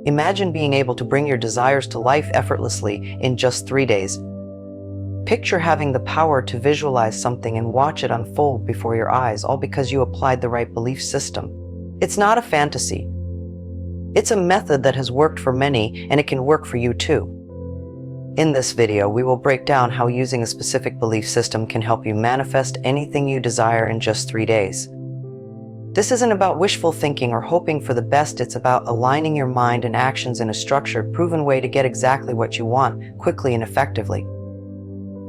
Imagine being able to bring your desires to life effortlessly in just 3 days. Picture having the power to visualize something and watch it unfold before your eyes, all because you applied the right belief system. It's not a fantasy. It's a method that has worked for many, and it can work for you too. In this video, we will break down how using a specific belief system can help you manifest anything you desire in just 3 days. This isn't about wishful thinking or hoping for the best. It's about aligning your mind and actions in a structured, proven way to get exactly what you want, quickly and effectively.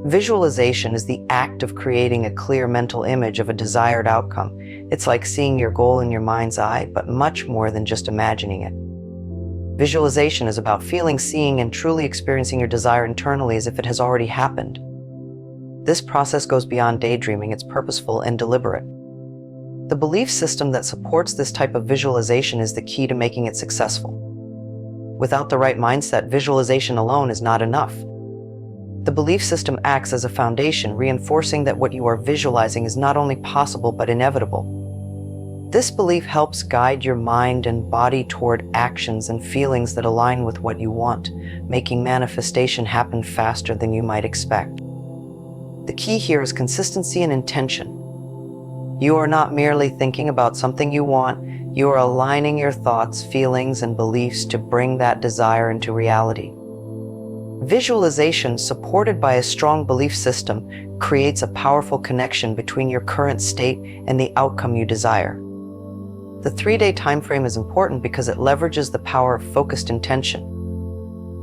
Visualization is the act of creating a clear mental image of a desired outcome. It's like seeing your goal in your mind's eye, but much more than just imagining it. Visualization is about feeling, seeing, and truly experiencing your desire internally as if it has already happened. This process goes beyond daydreaming. It's purposeful and deliberate. The belief system that supports this type of visualization is the key to making it successful. Without the right mindset, visualization alone is not enough. The belief system acts as a foundation, reinforcing that what you are visualizing is not only possible but inevitable. This belief helps guide your mind and body toward actions and feelings that align with what you want, making manifestation happen faster than you might expect. The key here is consistency and intention. You are not merely thinking about something you want, you are aligning your thoughts, feelings, and beliefs to bring that desire into reality. Visualization, supported by a strong belief system, creates a powerful connection between your current state and the outcome you desire. The 3-day time frame is important because it leverages the power of focused intention.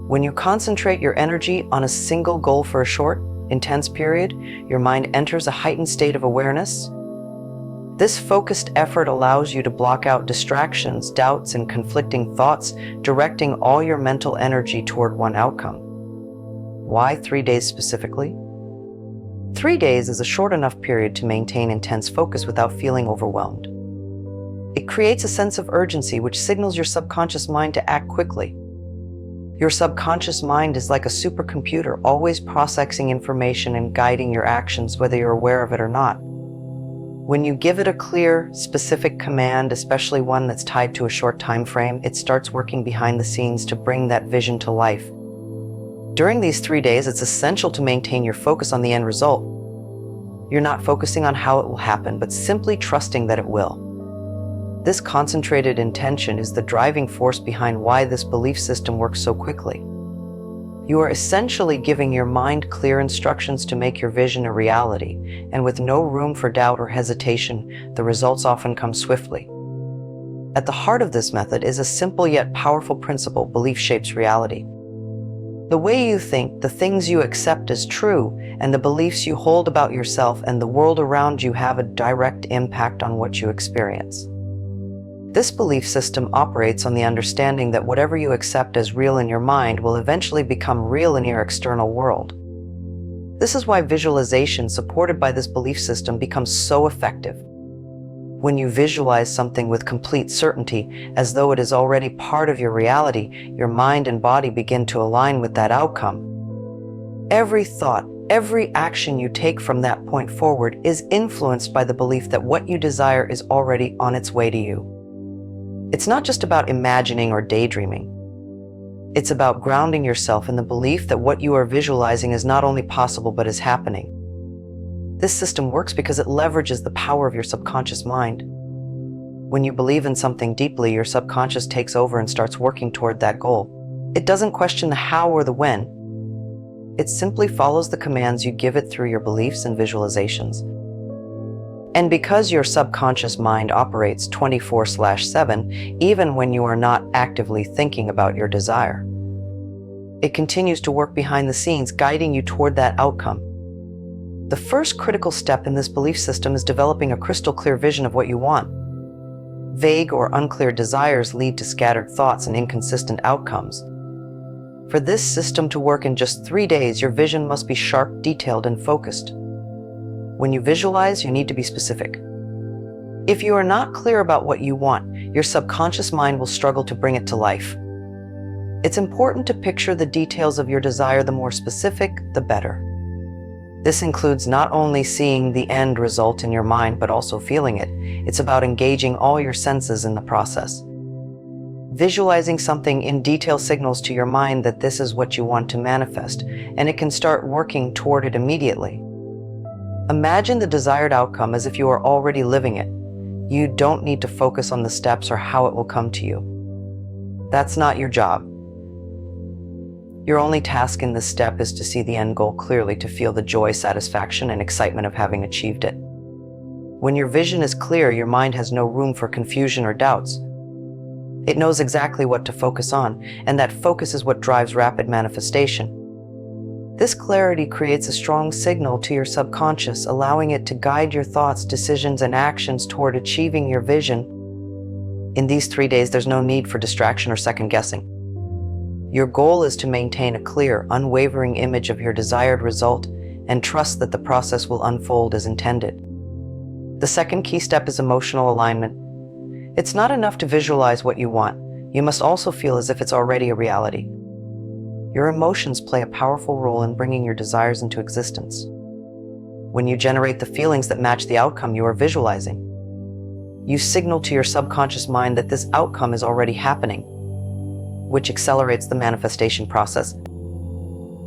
When you concentrate your energy on a single goal for a short, intense period, your mind enters a heightened state of awareness. This focused effort allows you to block out distractions, doubts, and conflicting thoughts, directing all your mental energy toward one outcome. Why 3 days specifically? 3 days is a short enough period to maintain intense focus without feeling overwhelmed. It creates a sense of urgency which signals your subconscious mind to act quickly. Your subconscious mind is like a supercomputer, always processing information and guiding your actions, whether you're aware of it or not. When you give it a clear, specific command, especially one that's tied to a short time frame, it starts working behind the scenes to bring that vision to life. During these 3 days, it's essential to maintain your focus on the end result. You're not focusing on how it will happen, but simply trusting that it will. This concentrated intention is the driving force behind why this belief system works so quickly. You are essentially giving your mind clear instructions to make your vision a reality, and with no room for doubt or hesitation, the results often come swiftly. At the heart of this method is a simple yet powerful principle: belief shapes reality. The way you think, the things you accept as true, and the beliefs you hold about yourself and the world around you have a direct impact on what you experience. This belief system operates on the understanding that whatever you accept as real in your mind will eventually become real in your external world. This is why visualization supported by this belief system becomes so effective. When you visualize something with complete certainty, as though it is already part of your reality, your mind and body begin to align with that outcome. Every thought, every action you take from that point forward is influenced by the belief that what you desire is already on its way to you. It's not just about imagining or daydreaming. It's about grounding yourself in the belief that what you are visualizing is not only possible but is happening. This system works because it leverages the power of your subconscious mind. When you believe in something deeply, your subconscious takes over and starts working toward that goal. It doesn't question the how or the when. It simply follows the commands you give it through your beliefs and visualizations. And because your subconscious mind operates 24/7, even when you are not actively thinking about your desire, it continues to work behind the scenes, guiding you toward that outcome. The first critical step in this belief system is developing a crystal clear vision of what you want. Vague or unclear desires lead to scattered thoughts and inconsistent outcomes. For this system to work in just 3 days, your vision must be sharp, detailed, and focused. When you visualize, you need to be specific. If you are not clear about what you want, your subconscious mind will struggle to bring it to life. It's important to picture the details of your desire. The more specific, the better. This includes not only seeing the end result in your mind, but also feeling it. It's about engaging all your senses in the process. Visualizing something in detail signals to your mind that this is what you want to manifest, and it can start working toward it immediately. Imagine the desired outcome as if you are already living it. You don't need to focus on the steps or how it will come to you. That's not your job. Your only task in this step is to see the end goal clearly, to feel the joy, satisfaction, and excitement of having achieved it. When your vision is clear, your mind has no room for confusion or doubts. It knows exactly what to focus on, and that focus is what drives rapid manifestation. This clarity creates a strong signal to your subconscious, allowing it to guide your thoughts, decisions, and actions toward achieving your vision. In these 3 days, there's no need for distraction or second guessing. Your goal is to maintain a clear, unwavering image of your desired result and trust that the process will unfold as intended. The second key step is emotional alignment. It's not enough to visualize what you want. You must also feel as if it's already a reality. Your emotions play a powerful role in bringing your desires into existence. When you generate the feelings that match the outcome you are visualizing, you signal to your subconscious mind that this outcome is already happening, which accelerates the manifestation process.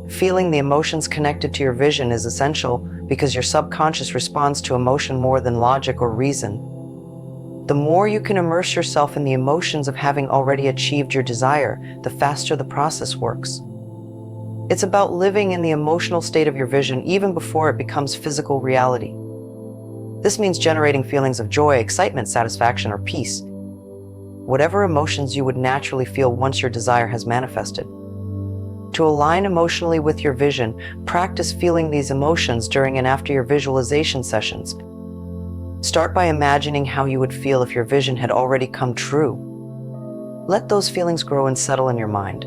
Feeling the emotions connected to your vision is essential because your subconscious responds to emotion more than logic or reason. The more you can immerse yourself in the emotions of having already achieved your desire, the faster the process works. It's about living in the emotional state of your vision even before it becomes physical reality. This means generating feelings of joy, excitement, satisfaction, or peace, whatever emotions you would naturally feel once your desire has manifested. To align emotionally with your vision, practice feeling these emotions during and after your visualization sessions. Start by imagining how you would feel if your vision had already come true. Let those feelings grow and settle in your mind.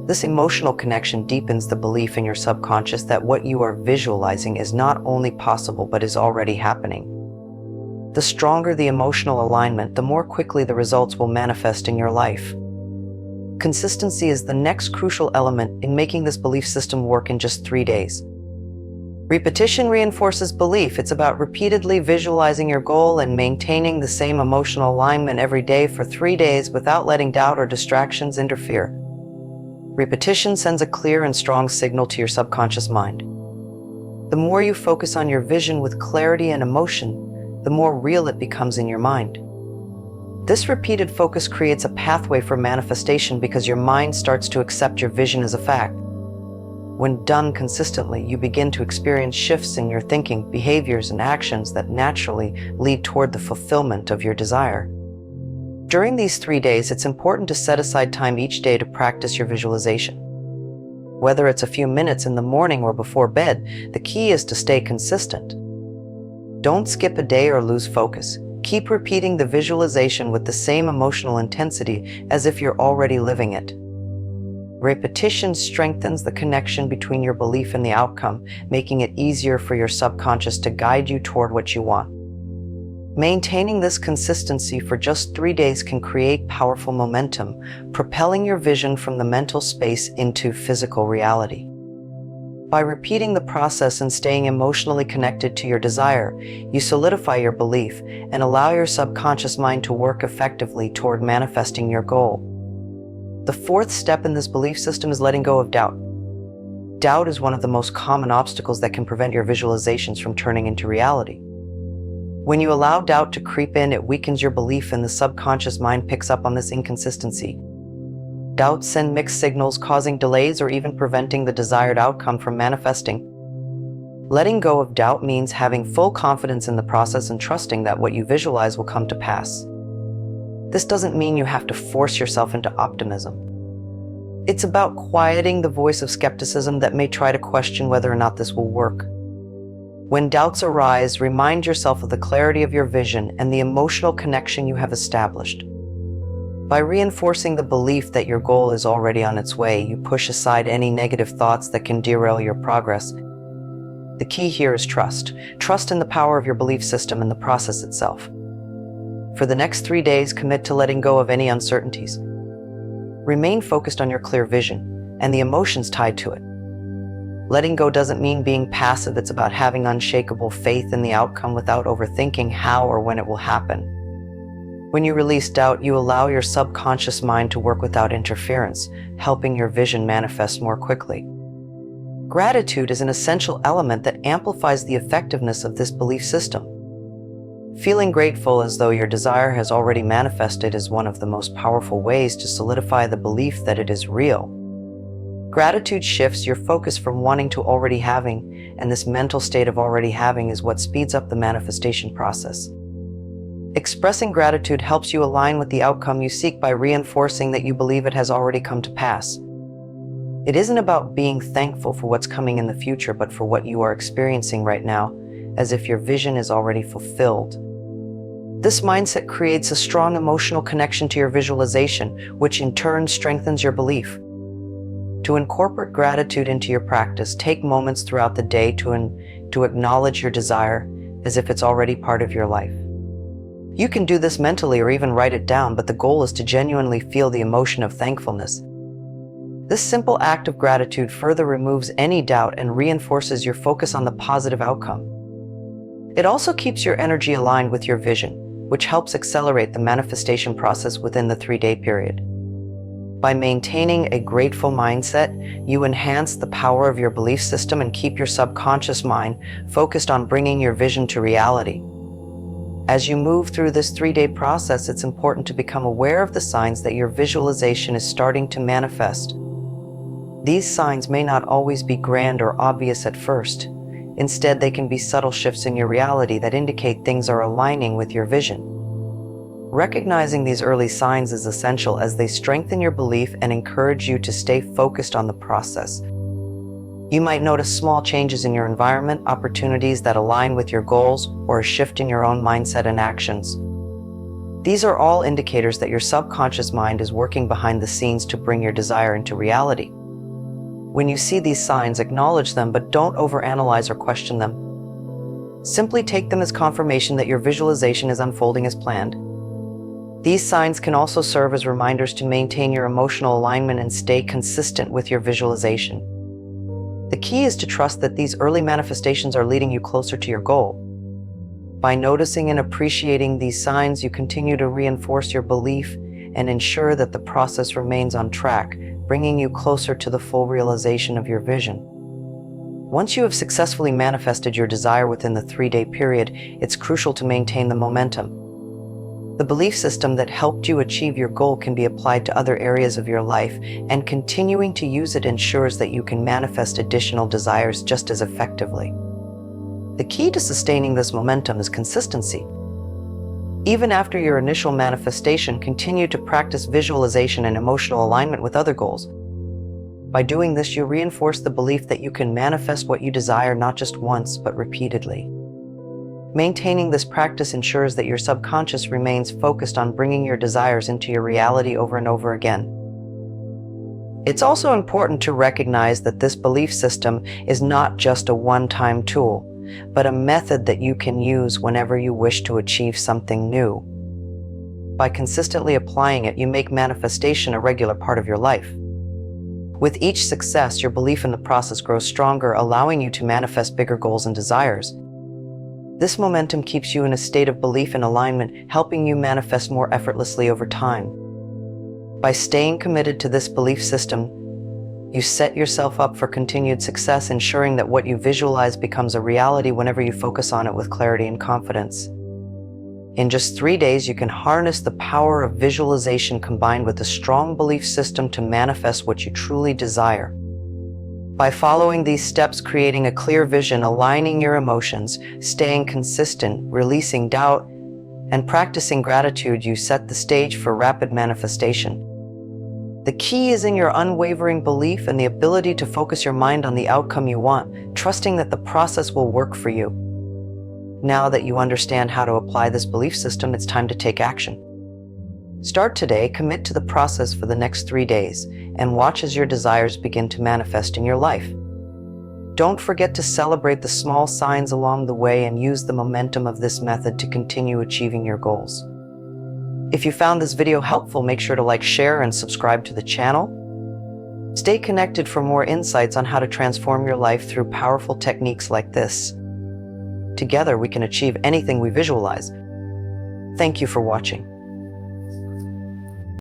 This emotional connection deepens the belief in your subconscious that what you are visualizing is not only possible but is already happening. The stronger the emotional alignment, the more quickly the results will manifest in your life. Consistency is the next crucial element in making this belief system work in just 3 days. Repetition reinforces belief. It's about repeatedly visualizing your goal and maintaining the same emotional alignment every day for 3 days without letting doubt or distractions interfere. Repetition sends a clear and strong signal to your subconscious mind. The more you focus on your vision with clarity and emotion, the more real it becomes in your mind. This repeated focus creates a pathway for manifestation because your mind starts to accept your vision as a fact. When done consistently, you begin to experience shifts in your thinking, behaviors, and actions that naturally lead toward the fulfillment of your desire. During these 3 days, it's important to set aside time each day to practice your visualization. Whether it's a few minutes in the morning or before bed, the key is to stay consistent. Don't skip a day or lose focus. Keep repeating the visualization with the same emotional intensity as if you're already living it. Repetition strengthens the connection between your belief and the outcome, making it easier for your subconscious to guide you toward what you want. Maintaining this consistency for just 3 days can create powerful momentum, propelling your vision from the mental space into physical reality. By repeating the process and staying emotionally connected to your desire, you solidify your belief and allow your subconscious mind to work effectively toward manifesting your goal. The fourth step in this belief system is letting go of doubt. Doubt is one of the most common obstacles that can prevent your visualizations from turning into reality. When you allow doubt to creep in, it weakens your belief and the subconscious mind picks up on this inconsistency. Doubts send mixed signals, causing delays or even preventing the desired outcome from manifesting. Letting go of doubt means having full confidence in the process and trusting that what you visualize will come to pass. This doesn't mean you have to force yourself into optimism. It's about quieting the voice of skepticism that may try to question whether or not this will work. When doubts arise, remind yourself of the clarity of your vision and the emotional connection you have established. By reinforcing the belief that your goal is already on its way, you push aside any negative thoughts that can derail your progress. The key here is trust. Trust in the power of your belief system and the process itself. For the next 3 days, commit to letting go of any uncertainties. Remain focused on your clear vision and the emotions tied to it. Letting go doesn't mean being passive. It's about having unshakable faith in the outcome without overthinking how or when it will happen. When you release doubt, you allow your subconscious mind to work without interference, helping your vision manifest more quickly. Gratitude is an essential element that amplifies the effectiveness of this belief system. Feeling grateful as though your desire has already manifested is one of the most powerful ways to solidify the belief that it is real. Gratitude shifts your focus from wanting to already having, and this mental state of already having is what speeds up the manifestation process. Expressing gratitude helps you align with the outcome you seek by reinforcing that you believe it has already come to pass. It isn't about being thankful for what's coming in the future, but for what you are experiencing right now, as if your vision is already fulfilled. This mindset creates a strong emotional connection to your visualization, which in turn strengthens your belief. To incorporate gratitude into your practice, take moments throughout the day to acknowledge your desire as if it's already part of your life. You can do this mentally or even write it down, but the goal is to genuinely feel the emotion of thankfulness. This simple act of gratitude further removes any doubt and reinforces your focus on the positive outcome. It also keeps your energy aligned with your vision, which helps accelerate the manifestation process within the 3-day period. By maintaining a grateful mindset, you enhance the power of your belief system and keep your subconscious mind focused on bringing your vision to reality. As you move through this 3-day process, it's important to become aware of the signs that your visualization is starting to manifest. These signs may not always be grand or obvious at first. Instead, they can be subtle shifts in your reality that indicate things are aligning with your vision. Recognizing these early signs is essential as they strengthen your belief and encourage you to stay focused on the process. You might notice small changes in your environment, opportunities that align with your goals, or a shift in your own mindset and actions. These are all indicators that your subconscious mind is working behind the scenes to bring your desire into reality. When you see these signs, acknowledge them, but don't overanalyze or question them. Simply take them as confirmation that your visualization is unfolding as planned. These signs can also serve as reminders to maintain your emotional alignment and stay consistent with your visualization. The key is to trust that these early manifestations are leading you closer to your goal. By noticing and appreciating these signs, you continue to reinforce your belief and ensure that the process remains on track, bringing you closer to the full realization of your vision. Once you have successfully manifested your desire within the 3-day period, it's crucial to maintain the momentum. The belief system that helped you achieve your goal can be applied to other areas of your life, and continuing to use it ensures that you can manifest additional desires just as effectively. The key to sustaining this momentum is consistency. Even after your initial manifestation, continue to practice visualization and emotional alignment with other goals. By doing this, you reinforce the belief that you can manifest what you desire not just once, but repeatedly. Maintaining this practice ensures that your subconscious remains focused on bringing your desires into your reality over and over again. It's also important to recognize that this belief system is not just a one-time tool, but a method that you can use whenever you wish to achieve something new. By consistently applying it, you make manifestation a regular part of your life. With each success, your belief in the process grows stronger, allowing you to manifest bigger goals and desires. This momentum keeps you in a state of belief and alignment, helping you manifest more effortlessly over time. By staying committed to this belief system, you set yourself up for continued success, ensuring that what you visualize becomes a reality whenever you focus on it with clarity and confidence. In just 3 days, you can harness the power of visualization combined with a strong belief system to manifest what you truly desire. By following these steps, creating a clear vision, aligning your emotions, staying consistent, releasing doubt, and practicing gratitude, you set the stage for rapid manifestation. The key is in your unwavering belief and the ability to focus your mind on the outcome you want, trusting that the process will work for you. Now that you understand how to apply this belief system, it's time to take action. Start today, commit to the process for the next 3 days, and watch as your desires begin to manifest in your life. Don't forget to celebrate the small signs along the way and use the momentum of this method to continue achieving your goals. If you found this video helpful, make sure to like, share, and subscribe to the channel. Stay connected for more insights on how to transform your life through powerful techniques like this. Together, we can achieve anything we visualize. Thank you for watching.